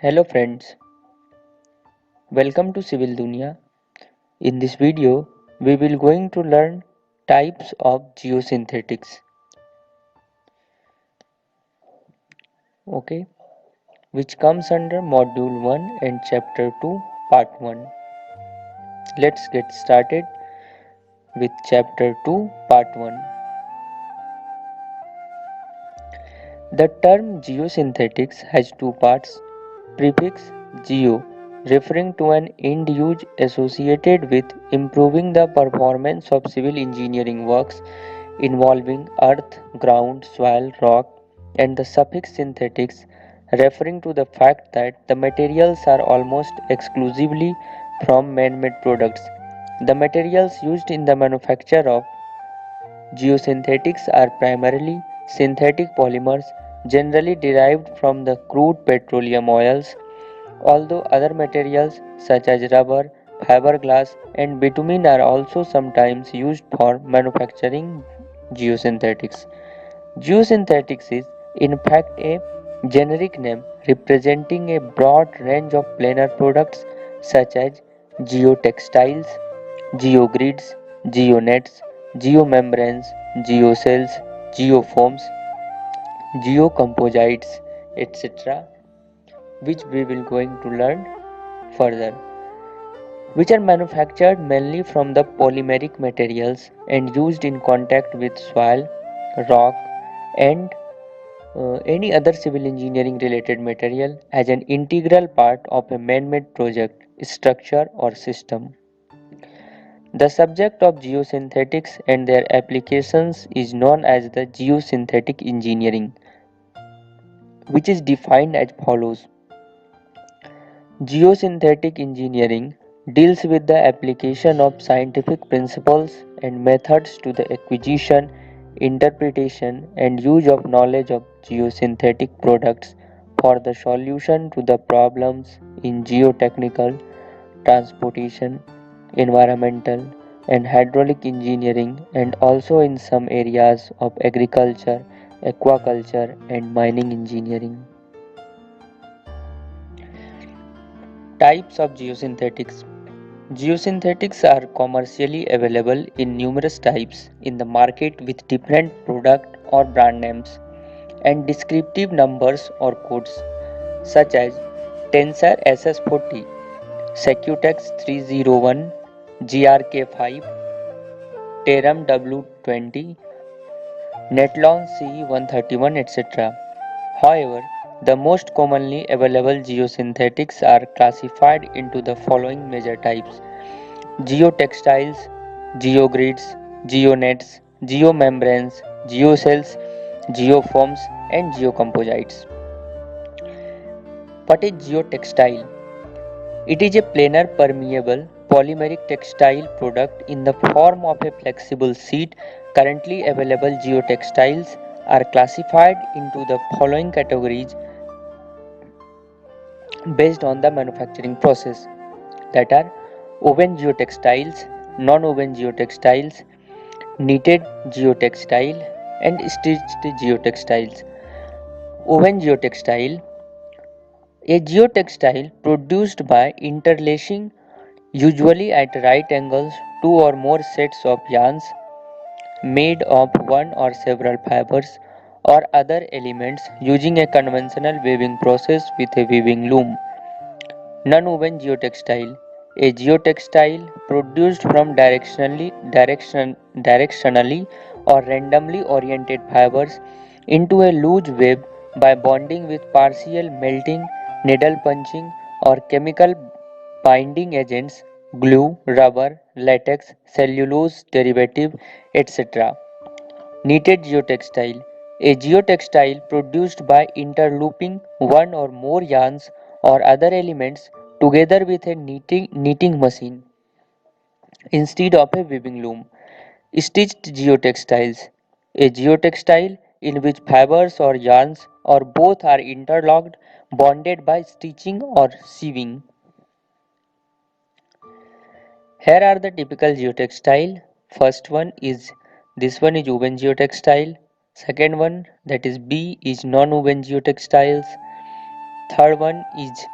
Hello friends, welcome to Civil Dunia. In this video, we will going to learn types of geosynthetics, okay, which comes under module 1 and chapter 2 part 1. Let's get started with chapter 2 part 1. The term geosynthetics has two parts. Prefix geo referring to an end use associated with improving the performance of civil engineering works involving earth, ground, soil, rock, and the suffix synthetics referring to the fact that the materials are almost exclusively from man-made products. The materials used in the manufacture of geosynthetics are primarily synthetic polymers generally derived from the crude petroleum oils, although other materials such as rubber, fiberglass, and bitumen are also sometimes used for manufacturing geosynthetics. Geosynthetics is, in fact, a generic name representing a broad range of planar products such as geotextiles, geogrids, geonets, geomembranes, geocells, geofoams, geocomposites, etc., which we will going to learn further, which are manufactured mainly from the polymeric materials and used in contact with soil, rock, and any other civil engineering related material as an integral part of a man-made project, structure, or system. The subject of geosynthetics and their applications is known as the geosynthetic engineering, which is defined as follows. Geosynthetic engineering deals with the application of scientific principles and methods to the acquisition, interpretation, and use of knowledge of geosynthetic products for the solution to the problems in geotechnical, transportation, environmental, and hydraulic engineering, and also in some areas of agriculture, aquaculture, and mining engineering. Types of geosynthetics. Geosynthetics are commercially available in numerous types in the market with different product or brand names and descriptive numbers or codes such as Tensor SS40, Secutex 301, GRK5, Terum W20, Netlon CE131, etc. However, the most commonly available geosynthetics are classified into the following major types: geotextiles, geogrids, geonets, geomembranes, geocells, geofoams, and geocomposites. What is geotextile? It is a planar permeable polymeric textile product in the form of a flexible sheet. Currently available geotextiles are classified into the following categories based on the manufacturing process, that are woven geotextiles, non-woven geotextiles, knitted geotextile, and stitched geotextiles. Woven geotextile: a geotextile produced by interlacing, usually at right angles, two or more sets of yarns made of one or several fibers or other elements using a conventional weaving process with a weaving loom. Non-woven geotextile: a geotextile produced from directionally or randomly oriented fibers into a loose web by bonding with partial melting, needle punching, or chemical binding agents, glue, rubber, latex, cellulose derivative, etc. Knitted geotextile: a geotextile produced by interlooping one or more yarns or other elements together with a knitting machine instead of a weaving loom. Stitched geotextiles: a geotextile in which fibers or yarns or both are interlocked, bonded by stitching or sewing. Here are the typical geotextile. First one is this one is woven geotextile. Second one, that is B, is non-woven geotextiles. third one is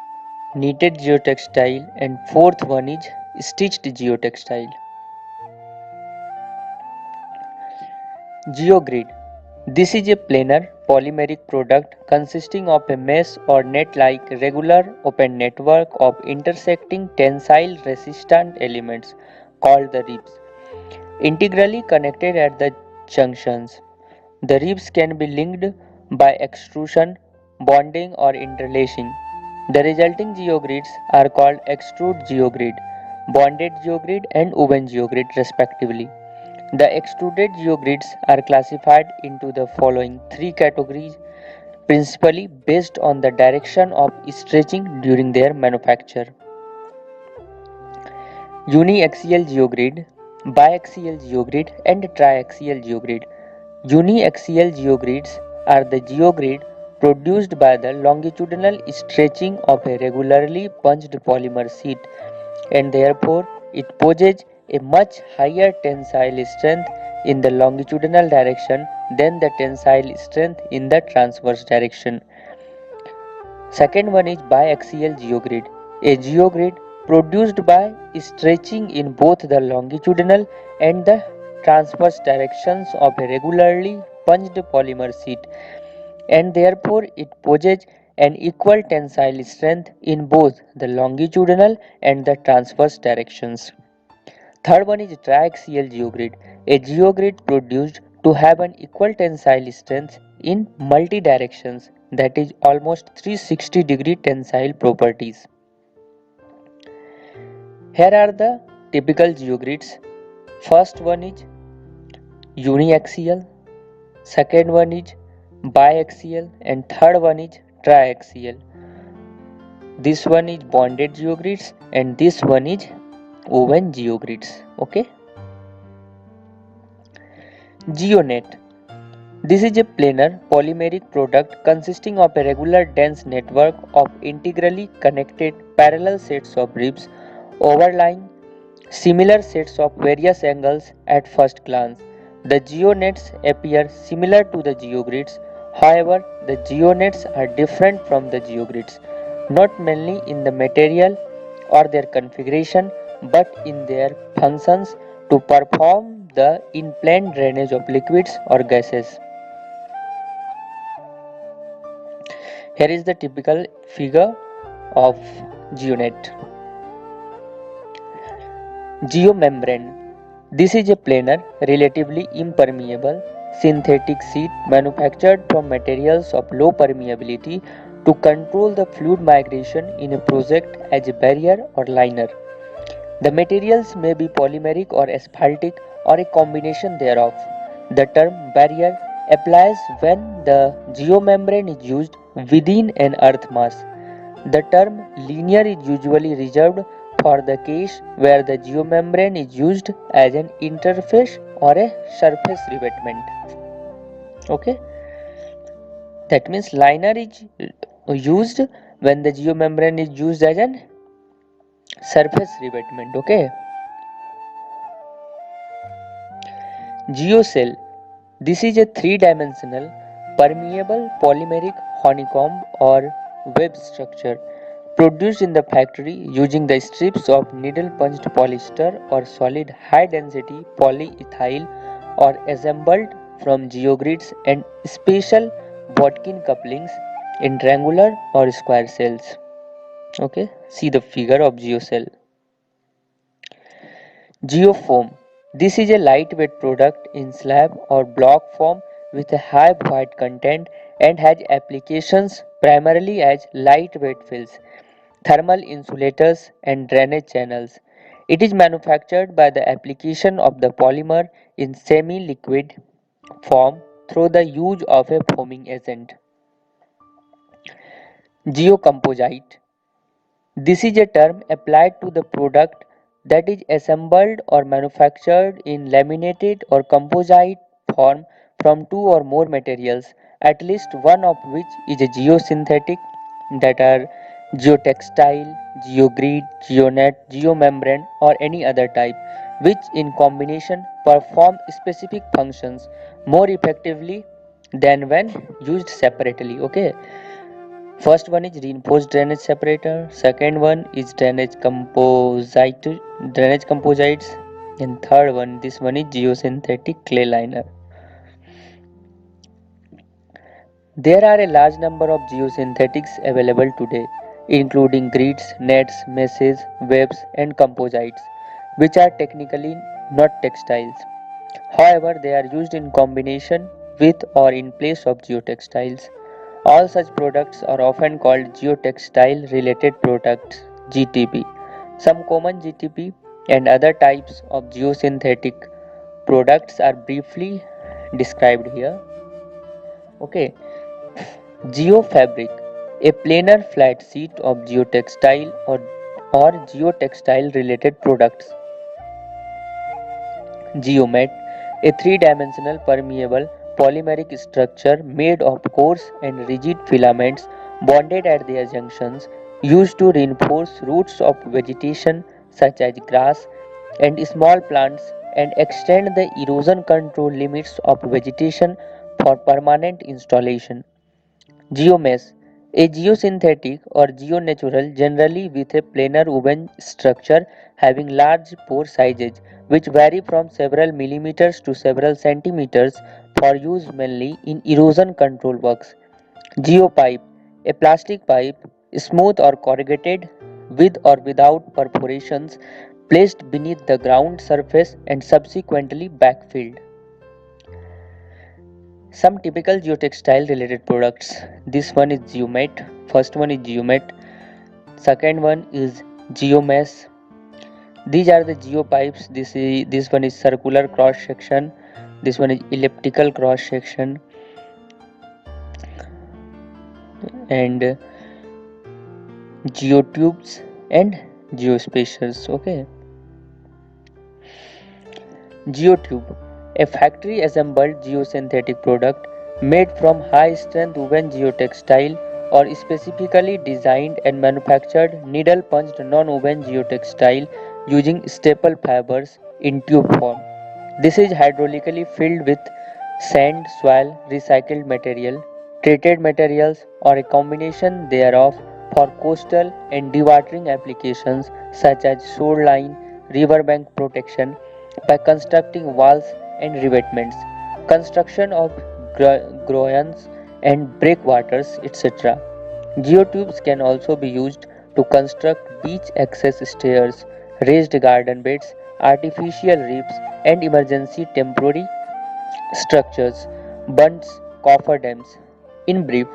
knitted geotextile, and fourth one is stitched geotextile. GeoGrid. This is a planar polymeric product consisting of a mesh or net-like regular open network of intersecting tensile resistant elements called the ribs, integrally connected at the junctions. The ribs can be linked by extrusion, bonding, or interlacing. The resulting geogrids are called extrude geogrid, bonded geogrid, and woven geogrid respectively. The extruded geogrids are classified into the following three categories, principally based on the direction of stretching during their manufacture: uniaxial geogrid, biaxial geogrid, and triaxial geogrid. Uniaxial geogrids are the geogrid produced by the longitudinal stretching of a regularly punched polymer sheet, and therefore it possesses a much higher tensile strength in the longitudinal direction than the tensile strength in the transverse direction. Second one is biaxial geogrid, a geogrid produced by stretching in both the longitudinal and the transverse directions of a regularly punched polymer sheet, and therefore it possesses an equal tensile strength in both the longitudinal and the transverse directions. Third one is triaxial geogrid, a geogrid produced to have an equal tensile strength in multi directions, that is almost 360-degree tensile properties. Here are the typical geogrids. First one is uniaxial, second one is biaxial, and third one is triaxial. This one is bonded geogrids and this one is woven geogrids. Okay. GeoNet. This is a planar polymeric product consisting of a regular dense network of integrally connected parallel sets of ribs overlying similar sets of various angles at first glance. The geonets appear similar to the geogrids, however, the geonets are different from the geogrids, not mainly in the material or their configuration, but in their functions to perform the in-plane drainage of liquids or gases. Here is the typical figure of geonet. Geomembrane. This is a planar, relatively impermeable, synthetic sheet manufactured from materials of low permeability to control the fluid migration in a project as a barrier or liner. The materials may be polymeric or asphaltic or a combination thereof. The term barrier applies when the geomembrane is used within an earth mass. The term linear is usually reserved for the case where the geomembrane is used as an interface or a surface revetment. Okay, that means liner is used when the geomembrane is used as an surface revetment. Okay. Geocell. This is a three-dimensional permeable polymeric honeycomb or web structure produced in the factory using the strips of needle-punched polyester or solid high-density polyethyl or assembled from geogrids and special Botkin couplings in triangular or square cells. Okay, see the figure of geocell. Geofoam. This is a lightweight product in slab or block form with a high void content and has applications primarily as lightweight fills, thermal insulators, and drainage channels. It is manufactured by the application of the polymer in semi-liquid form through the use of a foaming agent. Geocomposite. This is a term applied to the product that is assembled or manufactured in laminated or composite form from two or more materials, at least one of which is a geosynthetic, that are geotextile, geogrid, geonet, geomembrane, or any other type, which in combination perform specific functions more effectively than when used separately. Okay. First one is reinforced drainage separator, second one is drainage composites, and third one, this one is geosynthetic clay liner. There are a large number of geosynthetics available today, including grids, nets, meshes, webs, and composites, which are technically not textiles. However, they are used in combination with or in place of geotextiles. All such products are often called geotextile related products (GTP). Some common GTP and other types of geosynthetic products are briefly described here. Okay, Geofabric, a planar flat sheet of or geotextile related products. Geomat, a three-dimensional permeable polymeric structure made of coarse and rigid filaments bonded at their junctions, used to reinforce roots of vegetation such as grass and small plants and extend the erosion control limits of vegetation for permanent installation. Geomesh, a geosynthetic or geonatural generally with a planar woven structure having large pore sizes which vary from several millimeters to several centimeters for use mainly in erosion control works. Geopipe, a plastic pipe, smooth or corrugated with or without perforations placed beneath the ground surface and subsequently backfilled. Some typical geotextile related products. This one is Geomat. First one is Geomat. Second one is Geomesh. These are the geopipes. This one is circular cross section. This one is elliptical cross section, and geotubes and geospatials. Okay. Geotube, a factory assembled geosynthetic product made from high strength woven geotextile or specifically designed and manufactured needle punched non woven geotextile using staple fibers in tube form. This is hydraulically filled with sand, soil, recycled material, treated materials, or a combination thereof for coastal and dewatering applications such as shoreline, riverbank protection by constructing walls and revetments, construction of groynes and breakwaters, etc. Geotubes can also be used to construct beach access stairs, raised garden beds, artificial reefs, and emergency temporary structures, bunds, cofferdams. In brief,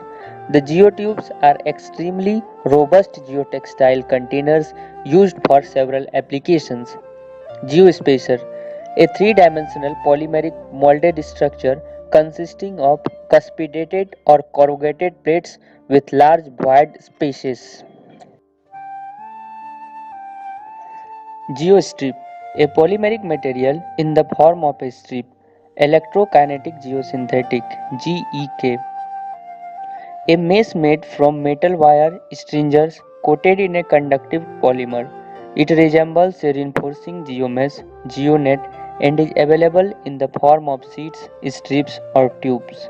the geotubes are extremely robust geotextile containers used for several applications. Geospacer, a three-dimensional polymeric molded structure consisting of cuspidated or corrugated plates with large void spaces. Geostrip, a polymeric material in the form of a strip, electrokinetic geosynthetic (GEK), a mesh made from metal wire stringers coated in a conductive polymer. It resembles a reinforcing geomesh, geonet, and is available in the form of sheets, strips, or tubes.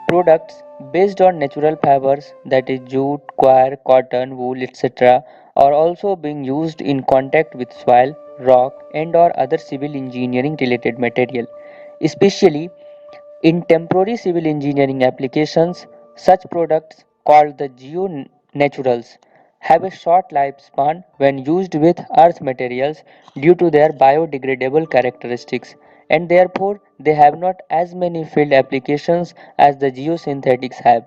Products based on natural fibers, that is jute, coir, cotton, wool, etc., are also being used in contact with soil, rock, and or other civil engineering related material. Especially in temporary civil engineering applications, such products, called the geonaturals, have a short lifespan when used with earth materials due to their biodegradable characteristics, and therefore they have not as many field applications as the geosynthetics have.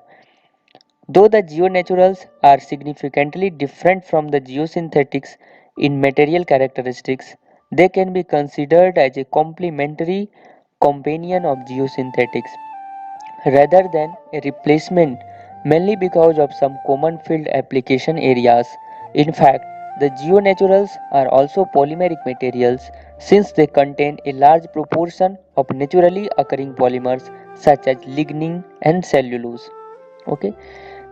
Though the geonaturals are significantly different from the geosynthetics in material characteristics, they can be considered as a complementary companion of geosynthetics rather than a replacement, mainly because of some common field application areas. In fact, the geonaturals are also polymeric materials since they contain a large proportion of naturally occurring polymers such as lignin and cellulose. Okay,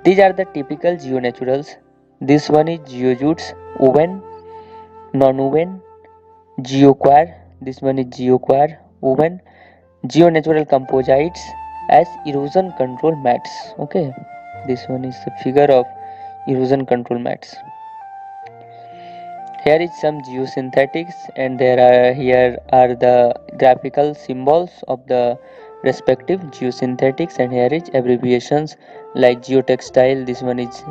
these are the typical geonaturals. This one is geojutes, woven, non-woven, geoquar. This one is geoquar, woven, geonatural composites, as erosion control mats. Okay, this one is the figure of erosion control mats. Here is some geosynthetics, and here are the graphical symbols of the respective geosynthetics, and here is abbreviations like geotextile. This one is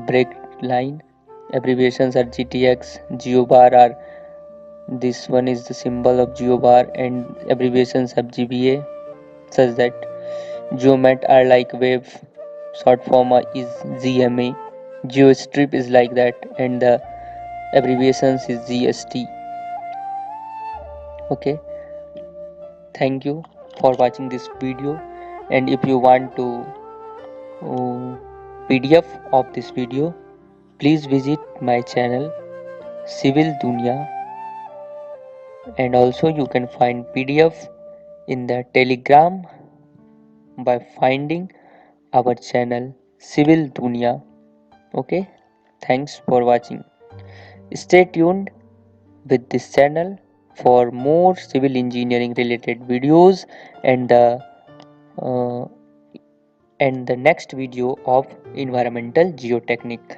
break line. Abbreviations are GTX, geobar are, this one is the symbol of geobar, and abbreviations of GBA, such that geomat are like wave, short form is GMA, geostrip is like that, and the abbreviations is GST. Okay, thank you for watching this video, and if you want to PDF of this video, please visit my channel Civil Dunya, and also you can find PDF in the Telegram by finding our channel Civil Dunya. Okay, thanks for watching. Stay tuned with this channel for more civil engineering related videos, and uh, the next video of environmental geotechnique.